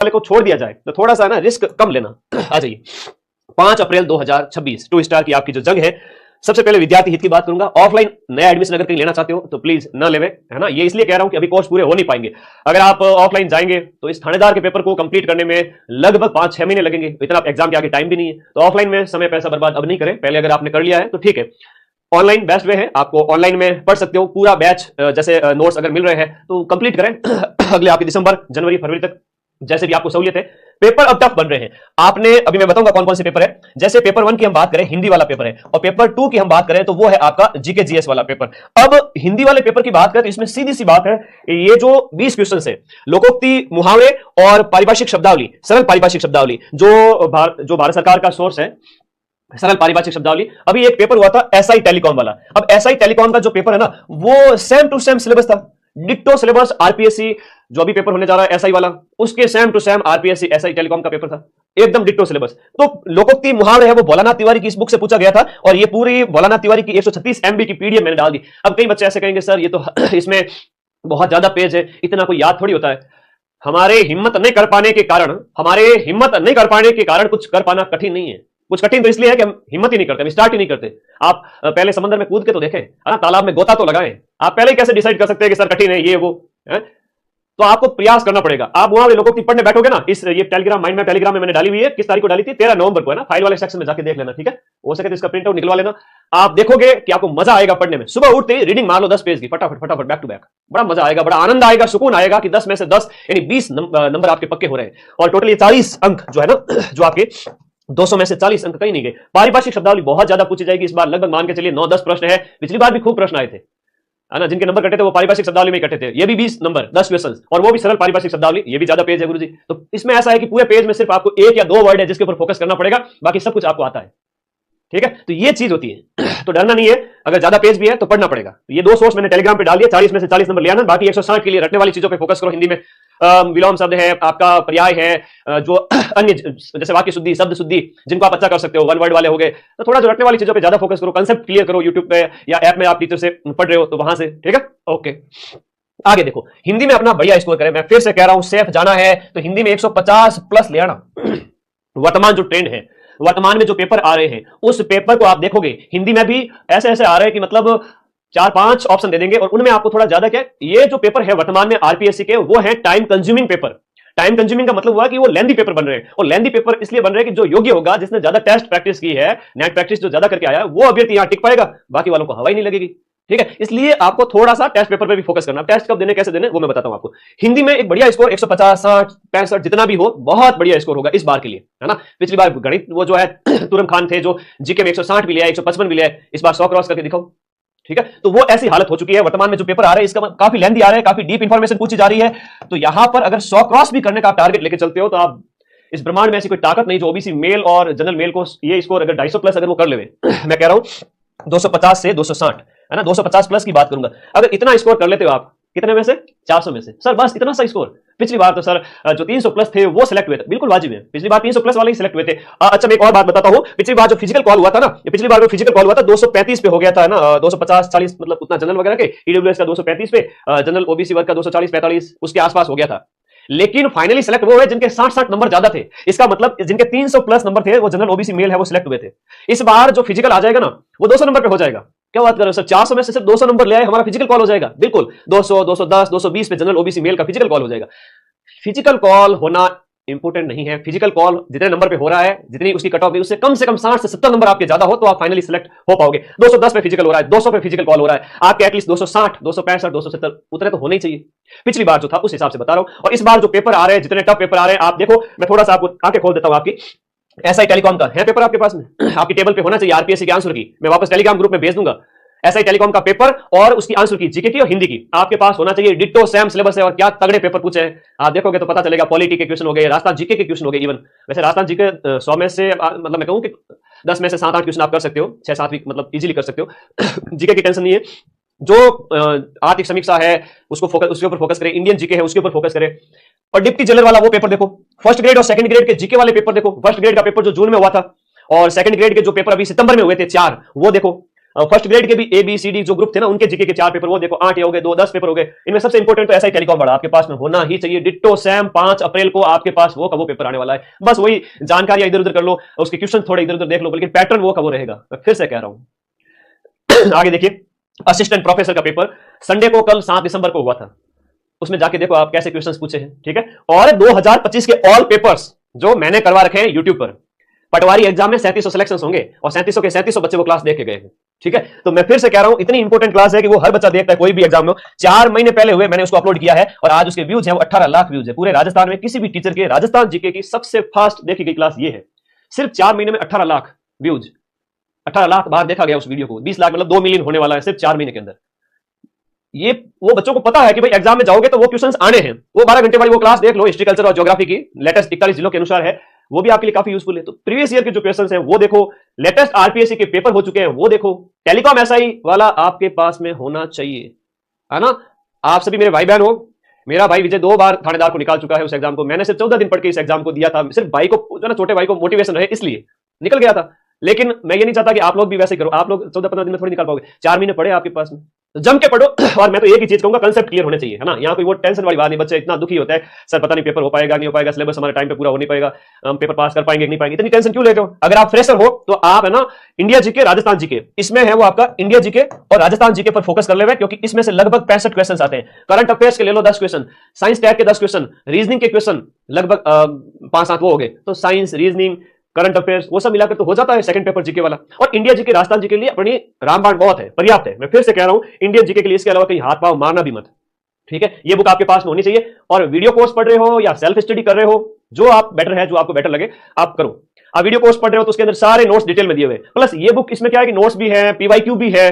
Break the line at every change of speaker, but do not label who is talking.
वाले को छोड़ दिया जाए तो थोड़ा सा ना रिस्क कम लेना। आ जाइए 5 अप्रैल 2026 2 स्टार की आपकी जो जंग है। सबसे पहले विद्यार्थी हित की बात करूंगा। ऑफलाइन नया एडमिशन अगर कहीं लेना चाहते हो तो प्लीज न लेवे, है ना। ये इसलिए कह रहा हूं कि अभी कोर्स पूरे हो नहीं पाएंगे। अगर आप ऑफलाइन जाएंगे तो इस थानेदार के पेपर को कंप्लीट करने में लगभग 5-6 महीने लगेंगे। इतना एग्जाम के आगे टाइम भी नहीं है, तो ऑफलाइन में समय पैसा बर्बाद अब नहीं करें। पहले अगर आपने कर लिया है तो ठीक है, ऑनलाइन बेस्ट वे है। आपको ऑनलाइन में पढ़ सकते हो पूरा बैच, जैसे नोट्स अगर मिल रहे हैं तो कंप्लीट करें अगले आपके दिसंबर जनवरी फरवरी तक, जैसे भी आपको सहूलियत है। पेपर अब टफ बन रहे हैं। आपने अभी मैं बताऊंगा कौन कौन से पेपर है। जैसे पेपर 1 की हम बात करें, हिंदी वाला पेपर है, और पेपर 2 की हम बात करें तो वो है आपका जीके जीएस वाला पेपर। अब हिंदी वाले पेपर की बात करें तो इसमें सीधी सी बात है, ये जो 20 क्वेश्चन है, लोकोक्ति, मुहावरे और पारिभाषिक शब्दावली, सरल पारिभाषिक शब्दावली, जो भारत सरकार का सोर्स है, सरल पारिभाषिक शब्दावली। अभी एक पेपर हुआ था एसआई टेलीकॉम वाला। अब एसआई टेलीकॉम का जो पेपर है ना, वो सेम टू सेम सिलेबस था, डिक्टो सिलेबस आरपीएससी जो अभी पेपर होने जा रहा है एसआई वाला, उसके same to same RPSC SI telecom का पेपर था, एकदम डिक्टो सिलेबस। तो लोकोक्ति मुहावरे है वो भोलानाथ तिवारी की इस बुक से पूछा गया था, और ये पूरी भोलानाथ तिवारी की 136 MB की पीडीएफ मैंने डाल दी। अब कई बच्चे ऐसे कहेंगे सर ये तो इसमें बहुत ज्यादा पेज है, इतना कोई याद थोड़ी होता है। हमारे हिम्मत नहीं कर पाने के कारण कुछ कर पाना कठिन नहीं है। कुछ कठिन तो इसलिए है कि हम हिम्मत ही नहीं करते, हम स्टार्ट ही नहीं करते। आप पहले समंदर में कूद के तो देखें, है ना, तालाब में गोता तो लगाएं। आप पहले ही कैसे डिसाइड कर सकते हैं कि सर कठिन है ये वो है? तो आपको प्रयास करना पड़ेगा। आप वहां लोकोक्ति पढ़ने बैठोगे ना, इस ये टेलीग्राम माइंड में टेलीग्राम में मैंने डाली हुई है। किस तारीख को डाली थी? 13 नवंबर को, है ना। फाइल वाले सेक्शन में जाके देख लेना, ठीक है। हो सके तो इसका प्रिंट आउट निकलवा लेना। आप देखोगे कि आपको मजा आएगा पढ़ने में। सुबह उठते ही रीडिंग मार लो 10 पेज की, फटाफट फटाफट बैक टू बैक। बड़ा मजा आएगा, बड़ा आनंद आएगा, सुकून आएगा कि 10 में से 10 यानी 20 नंबर आपके पक्के हो रहे हैं। और टोटली 40 अंक जो है ना, जो आपके 200 में से 40 अंक कहीं नहीं गए। पारिभाषिक शब्दावली बहुत ज्यादा पूछी जाएगी इस बार, लगभग मान के चलिए 9-10 प्रश्न है। पिछली बार भी खूब प्रश्न आए थे, है ना। जिनके नंबर कटे थे वो पारिभाषिक शब्दावली में कटे थे। ये भी 20 नंबर 10 क्वेश्चन, और वो भी सरल पारिभाषिक शब्दावली। ये भी ज्यादा पेज है गुरुजी। तो इसमें ऐसा है कि पूरे पेज में सिर्फ आपको 1 या 2 वर्ड है जिसके ऊपर फोकस करना पड़ेगा, बाकी सब कुछ आपको आता है, ठीक है। तो ये चीज होती है, तो डरना नहीं है। अगर ज्यादा पेज भी है तो पढ़ना पड़ेगा। ये 2 सोर्स मैंने टेलीग्राम पे डाल दिया। 40 में से 40 नंबर ले आना, बाकी 160 के लिए रटने वाली चीजों पे फोकस करो। हिंदी में विलोम शब्द है, आपका पर्याय है, जो अन्य जैसे वाक्य शुद्धि, शब्द शुद्धि, जिनको आप अच्छा कर सकते हो, वन वर्ड वाले हो गए, तो थोड़ा जो रटने वाली चीजों पे ज्यादा फोकस करो। कंसेप्ट क्लियर करो, यूट्यूब पे या ऐप में आप टीचर से पढ़ रहे हो तो वहां से, ठीक है। ओके, आगे देखो। हिंदी में अपना बढ़िया स्कोर करें। मैं फिर से कह रहा हूं, सेफ जाना है तो हिंदी में 150 प्लस ले आना। वर्तमान जो ट्रेंड है, वर्तमान में जो पेपर आ रहे हैं, उस पेपर को आप देखोगे हिंदी में भी ऐसे ऐसे आ रहे हैं कि मतलब 4-5 ऑप्शन दे देंगे, और उनमें आपको थोड़ा ज्यादा क्या, ये जो पेपर है वर्तमान में आरपीएससी के, वो है time consuming paper. Time consuming का मतलब हुआ कि वो लेंथी पेपर बन रहे हैं, और लेंथी पेपर इसलिए बन रहे हैं कि जो योग्य होगा, जिसने ज्यादा टेस्ट प्रैक्टिस की है, नेट प्रैक्टिस जो ज्यादा करके आया, वो अभ्यर्थी यहां टिक पाएगा, बाकी वालों को हवा ही नहीं लगेगी, ठीक है। इसलिए आपको थोड़ा सा टेस्ट पेपर पे भी फोकस करना। टेस्ट कब देने, कैसे देने, वो मैं बताता हूं आपको। हिंदी में एक बढ़िया स्कोर 150, 60, 65 जितना भी हो, बहुत बढ़िया स्कोर होगा इस बार के लिए, है ना। पिछली बार गणित वो जो है तुरम खान थे, जो जीके में 160 भी लिया, 155 भी लिया, इस बार 100 क्रॉस करके दिखाओ, ठीक है। तो वो ऐसी हालत हो चुकी है। वर्तमान में जो पेपर आ रहे हैं, इसका काफी लेंथी आ रहा है, काफी डीप इंफॉर्मेशन पूछी जा रही है। तो यहां पर अगर 100 क्रॉस भी करने का आप टारगेट लेके चलते हो, तो आप इस ब्रह्मांड में ऐसी कोई ताकत नहीं जो ओबीसी मेल और जनरल मेल को ये स्कोर अगर 250 प्लस अगर वो कर ले। मैं कह रहा हूं 250 से 260, है ना, 250 प्लस की बात करूंगा। अगर इतना स्कोर कर लेते हो आप, कितने में से? 400 में से। सर बस इतना सा स्कोर? पिछली बार तो सर जो 300 प्लस थे वो सिलेक्ट हुए थे, बिल्कुल वाजिब है। पिछली बार 300 प्लस वाले ही सिलेक्ट हुए थे। अच्छा, मैं एक और बात बताता हूं। पिछली बार जो फिजिकल कॉल हुआ था ना, पिछली बार जो फिजिकल कॉल हुआ था 235 पे हो गया था ना, 250-40 मतलब उतना जनरल वगैरह के, ईडब्ल्यूएस का 235 पे, जनरल ओबीसी वर्ग का 240-45 उसके आसपास हो गया था। लेकिन फाइनली सिलेक्ट वो है जिनके 60 नंबर ज्यादा थे। इसका मतलब जिनके 300 प्लस नंबर थे, वो जनरल ओबीसी मेल है, वो सिलेक्ट हुए थे। इस बार जो फिजिकल आ जाएगा ना, वो 200 नंबर पे हो जाएगा। क्या बात कर रहे हो सर? 400 में से सिर्फ 200 नंबर ले आए, हमारा फिजिकल कॉल हो जाएगा। बिल्कुल 200, 210, 220 पे जनरल ओबीसी मेल का फिजिकल कॉल हो जाएगा। फिजिकल कॉल होना इंपोर्टेंट नहीं है। फिजिकल कॉल जितने नंबर पे हो रहा है, जितनी उसकी कट ऑफ है, उससे कम से कम 60 से 70 नंबर आपके ज्यादा हो तो आप फाइनली सिलेक्ट हो पाओगे। 210 पे फिजिकल हो रहा है, 200 पे फिजिकल कॉल हो रहा है, आपके एटलीस्ट 260, 265, 270 उतने तो होने ही चाहिए। पिछली बार जो था उस हिसाब से बता रहा हूं। और इस बार जो पेपर आ रहे हैं, जितने टफ पेपर आ रहे हैं, आप देखो, मैं थोड़ा सा आपको आंखें खोल देता हूं आपकी। एसआई टेलीकॉम का है पेपर आपके पास में, आपकी टेबल पे होना चाहिए आरपीएससी के आंसर की। मैं वापस टेलीग्राम ग्रुप में भेज दूंगा एसआई टेलीकॉम का पेपर और उसकी आंसर की, जीके की और हिंदी की आपके पास होना चाहिए। डिट्टो सेम सिलेबस है, और क्या तगड़े पेपर पूछे हैं आप देखोगे तो पता चलेगा। पॉलिटी के क्वेश्चन हो गए, राजस्थान जीके के क्वेश्चन हो गए। इवन वैसे राजस्थान जीके 100 में से मतलब मैं कहूं कि 10 में से 7-8 क्वेश्चन आप कर सकते हो, 6-7 भी मतलब इजीली कर सकते हो। जीके की टेंशन नहीं है। जो आर्थिक समीक्षा है उसको फोकस, उसके ऊपर फोकस करें। इंडियन जीके है उसके ऊपर फोकस करें। और डिप्टी जनरल वाला वो पेपर देखो। फर्स्ट ग्रेड और सेकंड ग्रेड के जीके वाले पेपर देखो। फर्स्ट ग्रेड का पेपर जो जून में हुआ था, और सेकंड ग्रेड के जो पेपर अभी सितंबर में हुए थे 4, वो देखो। फर्स्ट ग्रेड के भी ABCD जो ग्रुप थे ना, उनके जीके के 4 पेपर वो देखो, 8 हो गए, 2 10 पेपर हो गए। इनमें सबसे इंपॉर्टेंट तो SI टेलीकॉम बड़ा आपके पास में होना ही चाहिए। डिट्टो सेम 5 अप्रैल को आपके पास वो का वो पेपर आने वाला है। बस वही जानकारी इधर उधर कर लो, उसके क्वेश्चन थोड़े इधर उधर देख लो, लेकिन पैटर्न वो का वो रहेगा। मैं फिर से कह रहा हूं आगे देखिए, असिस्टेंट प्रोफेसर का पेपर संडे को कल 7 दिसंबर को हुआ था, उसमें जाके देखो आप कैसे क्वेश्चंस पूछे हैं, ठीक है। और 2025 के ऑल पेपर्स जो मैंने करवा रखे हैं यूट्यूब पर, पटवारी एग्जाम में 3700 सिलेक्शन होंगे और 3700 के 3700 बच्चे वो क्लास देख के गए हैं, ठीक है। तो मैं फिर से कह रहा हूं, इतनी इंपॉर्टेंट क्लास है कि वो हर बच्चा देखता है, कोई भी एग्जाम में। 4 महीने पहले हुए मैंने उसको अपलोड किया है और आज उसके व्यूज हैं वो 18 लाख व्यूज है पूरे राजस्थान में। किसी भी टीचर के राजस्थान जीके की सबसे फास्ट देखी गई क्लास ये है। सिर्फ 4 महीने में 18 लाख व्यूज, 18 लाख बार देखा गया उस वीडियो को। 20 लाख मतलब 2 मिलियन होने वाला है सिर्फ 4 महीने के अंदर। ये वो बच्चों को पता है कि भाई एग्जाम में जाओगे तो वो क्वेश्चंस आने हैं। वो 12 घंटे वाली वो क्लास देख लो, हिस्ट्री कल्चर और ज्योग्राफी की, लेटेस्ट 41 जिलों के अनुसार है, वो भी आपके लिए काफी यूजफुल है। तो प्रीवियस ईयर के जो क्वेश्चंस हैं वो देखो, लेटेस्ट आरपीएससी के पेपर हो चुके हैं वो देखो, टेलीकॉम एसआई वाला आपके पास में होना चाहिए, है ना। आप सभी मेरे भाई बहन हो। मेरा भाई विजय 2 बार थानेदार को निकाल चुका है उस एग्जाम को। मैंने सिर्फ 14 दिन पढ़ के इस एग्जाम को दिया था, सिर्फ भाई को जो ना, छोटे भाई को मोटिवेशन रहे इसलिए निकल गया था। लेकिन मैं ये नहीं चाहता कि आप लोग भी वैसे ही करो। आप लोग 14-15 दिन में थोड़ी निकाल पाओगे, 4 महीने पड़े आपके पास में, तो जम के पढ़ो। और मैं तो एक ही चीज कहूंगा, कंसेप्ट क्लियर होने चाहिए, है ना। यहाँ कोई वो टेंशन वाली बात नहीं। बच्चे इतना दुखी होता है, सर पता नहीं पेपर हो पाएगा नहीं हो पाएगा, सिलेबस हमारे टाइम पे पूरा हो नहीं पाएगा, हम पेपर पास कर पाएंगे नहीं पाएंगे, इतनी टेंशन क्यों लेते हो। अगर आप फ्रेशर हो तो आप, है ना, इंडिया जीके राजस्थान जीके इसमें है वो आपका इंडिया जीके और राजस्थान जीके पर फोकस कर ले, क्योंकि इसमें से लगभग 65 क्वेश्चन आते हैं। करंट अफेयर्स के ले लो 10 क्वेश्चन, साइंस टैग के 10 क्वेश्चन, रीजनिंग के क्वेश्चन लगभग 5-7 वो हो गए। तो साइंस, रीजनिंग, करंट अफेयर्स वो सब मिलाकर तो हो जाता है सेकंड पेपर जीके वाला। और इंडिया जीके राजस्थान जीके के लिए अपनी रामबाण बहुत है, पर्याप्त है। मैं फिर से कह रहा हूं, इंडियन जीके के लिए इसके अलावा कहीं हाथ पांव मारना भी मत, ठीक है। ये बुक आपके पास में होनी चाहिए। और वीडियो कोर्स पढ़ रहे हो या सेल्फ स्टडी कर रहे हो, जो आप बेटर है, जो आपको बेटर लगे आप करो। आप वीडियो कोर्स पढ़ रहे हो तो उसके अंदर सारे नोट्स डिटेल में दिए हुए, प्लस ये बुक इसमें क्या है कि नोट्स भी है, पीवाईक्यू भी है,